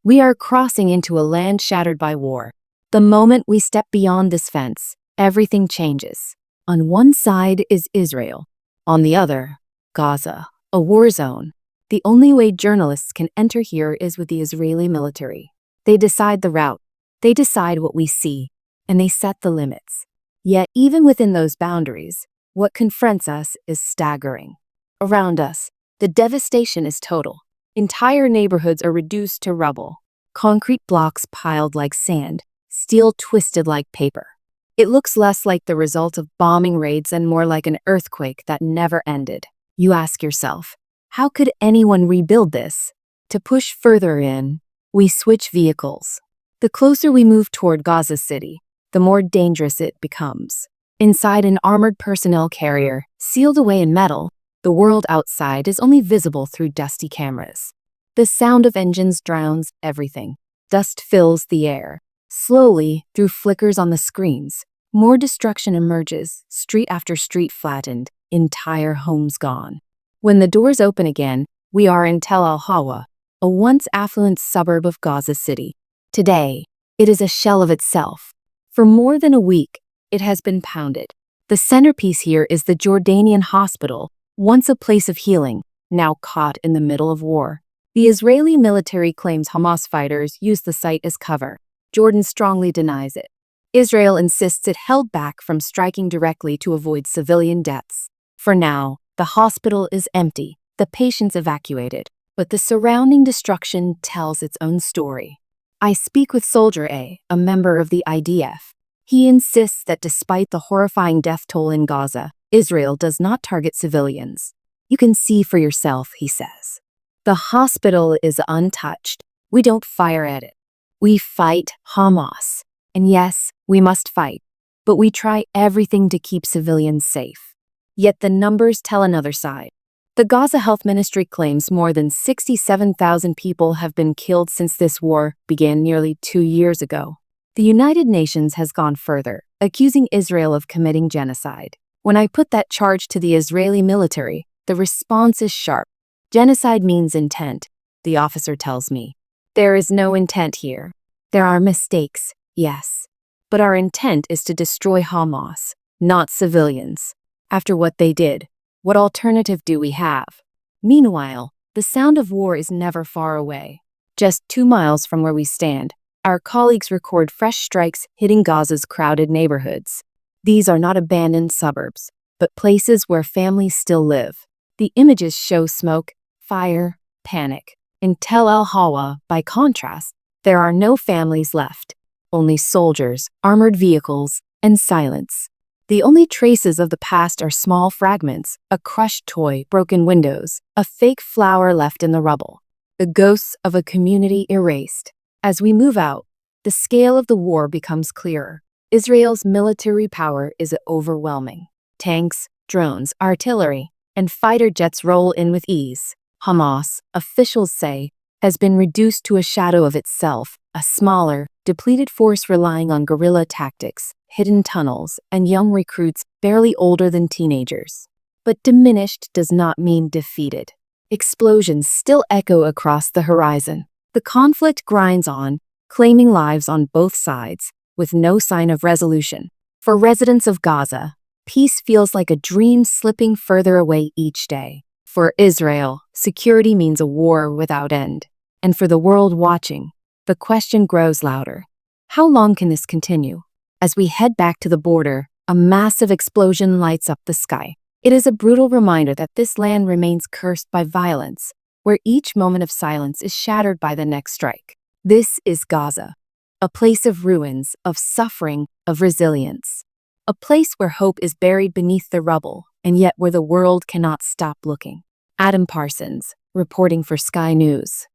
We are crossing into a land shattered by war. The moment we step beyond this fence, everything changes. On one side is Israel. On the other, Gaza, a war zone. The only way journalists can enter here is with the Israeli military. They decide the route. They decide what we see. And they set the limits. Yet, even within those boundaries, what confronts us is staggering. Around us, the devastation is total. Entire neighborhoods are reduced to rubble. Concrete blocks piled like sand, steel twisted like paper. It looks less like the result of bombing raids and more like an earthquake that never ended. You ask yourself, how could anyone rebuild this? To push further in, we switch vehicles. The closer we move toward Gaza City, the more dangerous it becomes. Inside an armored personnel carrier, sealed away in metal, the world outside is only visible through dusty cameras. The sound of engines drowns everything. Dust fills the air. Slowly, through flickers on the screens, more destruction emerges, street after street flattened, entire homes gone. When the doors open again, we are in Tel Al-Hawa, a once affluent suburb of Gaza City. Today, it is a shell of itself. For more than a week, it has been pounded. The centerpiece here is the Jordanian hospital, once a place of healing, now caught in the middle of war. The Israeli military claims Hamas fighters used the site as cover. Jordan strongly denies it. Israel insists it held back from striking directly to avoid civilian deaths. For now, the hospital is empty, the patients evacuated, but the surrounding destruction tells its own story. I speak with Soldier A member of the IDF. He insists that despite the horrifying death toll in Gaza, Israel does not target civilians. You can see for yourself, he says. The hospital is untouched. We don't fire at it. We fight Hamas. And yes, we must fight, but we try everything to keep civilians safe. Yet the numbers tell another side. The Gaza Health Ministry claims more than 67,000 people have been killed since this war began nearly 2 years ago. The United Nations has gone further, accusing Israel of committing genocide. When I put that charge to the Israeli military, the response is sharp. Genocide means intent, the officer tells me. There is no intent here. There are mistakes, yes. But our intent is to destroy Hamas, not civilians. After what they did, what alternative do we have? Meanwhile, the sound of war is never far away. Just 2 miles from where we stand, our colleagues record fresh strikes hitting Gaza's crowded neighborhoods. These are not abandoned suburbs, but places where families still live. The images show smoke, fire, panic. In Tel Al-Hawa, by contrast, there are no families left, only soldiers, armored vehicles, and silence. The only traces of the past are small fragments, a crushed toy, broken windows, a fake flower left in the rubble. The ghosts of a community erased. As we move out, the scale of the war becomes clearer. Israel's military power is overwhelming. Tanks, drones, artillery, and fighter jets roll in with ease. Hamas, officials say, has been reduced to a shadow of itself, a smaller, depleted force relying on guerrilla tactics, hidden tunnels, and young recruits barely older than teenagers. But diminished does not mean defeated. Explosions still echo across the horizon. The conflict grinds on, claiming lives on both sides, with no sign of resolution. For residents of Gaza, peace feels like a dream slipping further away each day. For Israel, security means a war without end. And for the world watching, the question grows louder. How long can this continue? As we head back to the border, a massive explosion lights up the sky. It is a brutal reminder that this land remains cursed by violence, where each moment of silence is shattered by the next strike. This is Gaza, a place of ruins, of suffering, of resilience. A place where hope is buried beneath the rubble, and yet where the world cannot stop looking. Adam Parsons, reporting for Sky News.